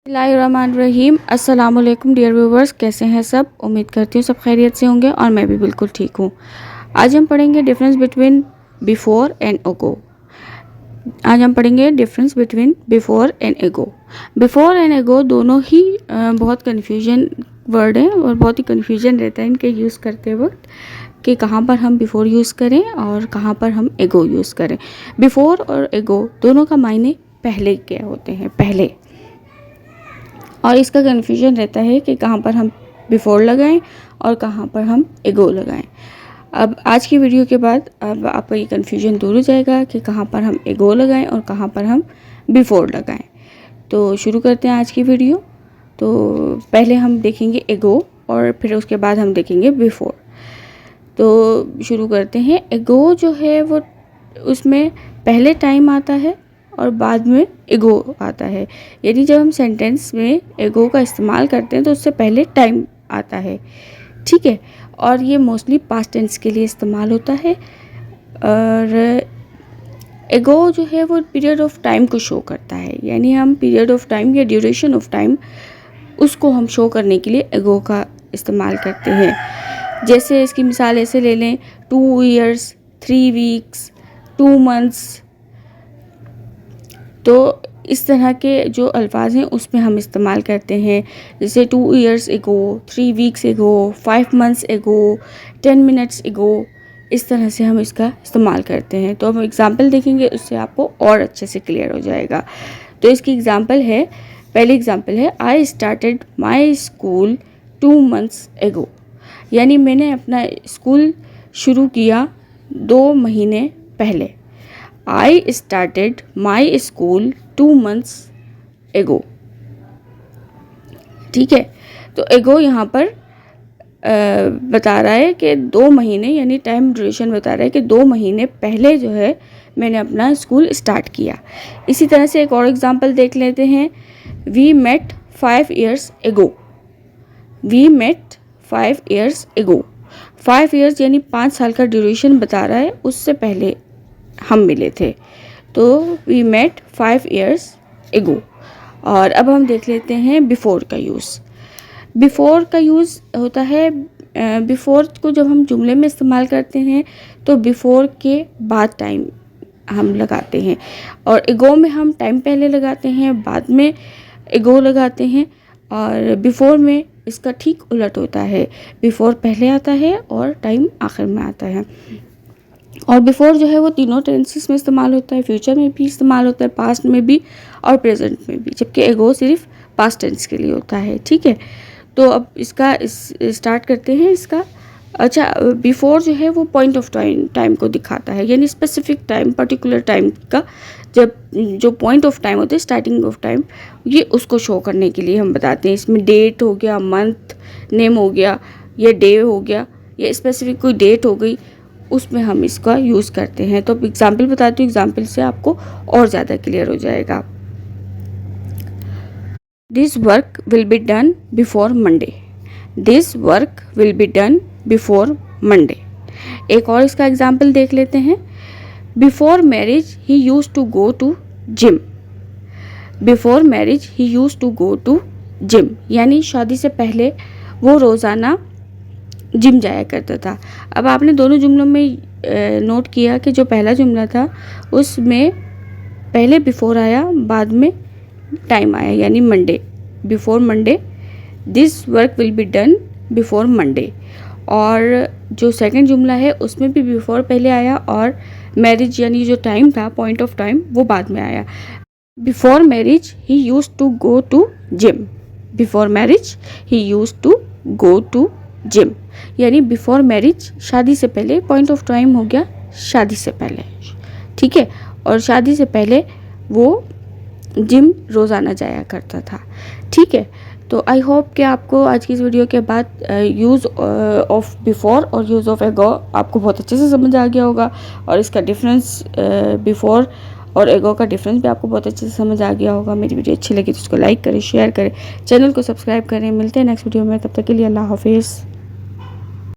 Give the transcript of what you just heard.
बिस्मिल्लाहिर्रहमानिर्रहीम। अस्सलाम वालेकुम डियर व्यूवर्स, कैसे हैं सब। उम्मीद करती हूँ सब खैरियत से होंगे और मैं भी बिल्कुल ठीक हूँ। आज हम पढ़ेंगे difference between before and ago. Before and एगो। बिफोर एंड एगो दोनों ही बहुत कन्फ्यूजन वर्ड हैं और बहुत ही कन्फ्यूजन रहता है इनके यूज़ करते वक्त कि कहाँ पर हम बिफोर यूज़ करें और कहाँ पर हम एगो यूज़ करें। बिफोर और एगो दोनों का मायने पहले के होते हैं, पहले, और इसका कन्फ्यूजन रहता है कि कहाँ पर हम बिफोर लगाएं और कहाँ पर हम एगो लगाएं। अब आज की वीडियो के बाद अब आपका ये कन्फ्यूजन दूर हो जाएगा कि कहाँ पर हम एगो लगाएं और कहाँ पर हम बिफोर लगाएं। तो शुरू करते हैं आज की वीडियो। तो पहले हम देखेंगे एगो और फिर उसके बाद हम देखेंगे बिफोर। तो शुरू करते हैं। एगो जो है वो उसमें पहले टाइम आता है और बाद में एगो आता है। यानी जब हम सेंटेंस में एगो का इस्तेमाल करते हैं तो उससे पहले टाइम आता है, ठीक है। और ये मोस्टली पास्ट टेंस के लिए इस्तेमाल होता है। और एगो जो है वो पीरियड ऑफ टाइम को शो करता है, यानी हम पीरियड ऑफ टाइम या ड्यूरेशन ऑफ टाइम उसको हम शो करने के लिए एगो का इस्तेमाल करते हैं। जैसे इसकी मिसाल ऐसे ले लें, 2 ईयर्स, 3 वीक्स, 2 मंथ्स। तो इस तरह के जो अल्फाज हैं उसमें हम इस्तेमाल करते हैं। जैसे 2 ईयर्स एगो, 3 वीक्स एगो, 5 मंथ्स एगो, 10 मिनट्स एगो। इस तरह से हम इसका इस्तेमाल करते हैं। तो हम एग्ज़ाम्पल देखेंगे, उससे आपको और अच्छे से क्लियर हो जाएगा। तो इसकी एग्ज़ाम्पल है, पहली एग्ज़ाम्पल है, I started my school 2 months एगो। यानी मैंने अपना स्कूल शुरू किया 2 महीने पहले। I started my school 2 months ago। ठीक है। तो एगो यहाँ पर बता रहा है कि 2 महीने, यानी टाइम ड्यूरेशन बता रहा है कि 2 महीने पहले जो है मैंने अपना स्कूल स्टार्ट किया। इसी तरह से एक और एग्जांपल देख लेते हैं। We met 5 years ago। We met 5 years ago। 5 years यानी 5 साल का ड्यूरेशन बता रहा है, उससे पहले हम मिले थे। तो वी मेट 5 years ago। और अब हम देख लेते हैं बिफ़ोर का यूज़। बिफ़ोर का यूज़ होता है, बिफ़ोर को जब हम जुमले में इस्तेमाल करते हैं तो बिफ़ोर के बाद टाइम हम लगाते हैं, और एगो में हम टाइम पहले लगाते हैं, बाद में एगो लगाते हैं। और बिफ़ोर में इसका ठीक उलट होता है, बिफ़ोर पहले आता है और टाइम आखिर में आता है। और बिफ़ोर जो है वो तीनों टेंसेस में इस्तेमाल होता है, फ्यूचर में भी इस्तेमाल होता है, पास्ट में भी और प्रेजेंट में भी, जबकि एगो सिर्फ पास्ट टेंस के लिए होता है, ठीक है। तो अब इसका स्टार्ट करते हैं इसका। अच्छा, बिफ़ोर जो है वो पॉइंट ऑफ टाइम को दिखाता है, यानी स्पेसिफिक टाइम, पर्टिकुलर टाइम का जब जो पॉइंट ऑफ टाइम होता है, स्टार्टिंग ऑफ टाइम, ये उसको शो करने के लिए हम बताते हैं। इसमें डेट हो गया, मंथ नेम हो गया, या डे हो गया, या स्पेसिफिक कोई डेट हो गई, उसमें हम इसका यूज़ करते हैं। तो एग्जाम्पल बताती हूँ, एग्जाम्पल से आपको और ज़्यादा क्लियर हो जाएगा। This work will be done before Monday. This work will be done before Monday. एक और इसका एग्जाम्पल देख लेते हैं। Before marriage he use to go to gym. Before marriage he use to go to gym, यानी शादी से पहले वो रोज़ाना जिम जाया करता था। अब आपने दोनों जुमलों में नोट किया कि जो पहला जुमला था उसमें पहले बिफोर आया, बाद में टाइम आया, यानी Monday, before Monday. This work will be done before Monday. और जो सेकंड जुमला है उसमें भी बिफोर पहले आया और मैरिज यानी जो टाइम था, पॉइंट ऑफ टाइम, वो बाद में आया। Before marriage he use to go to gym. Before marriage he use to go to gym, यानी बिफोर मैरिज शादी से पहले, पॉइंट ऑफ टाइम हो गया शादी से पहले, ठीक है। और शादी से पहले वो जिम रोज़ाना जाया करता था, ठीक है। तो आई होप कि आपको आज की इस वीडियो के बाद यूज़ ऑफ बिफोर और यूज़ ऑफ एगो आपको बहुत अच्छे से समझ आ गया होगा, और इसका डिफरेंस बिफोर और एगो का डिफरेंस भी आपको बहुत अच्छे से समझ आ गया होगा। मेरी वीडियो अच्छी लगी तो उसको लाइक करें, शेयर करें, चैनल को सब्सक्राइब करें। मिलते हैं नेक्स्ट वीडियो में, तब तक के लिए अल्लाह हाफिज़।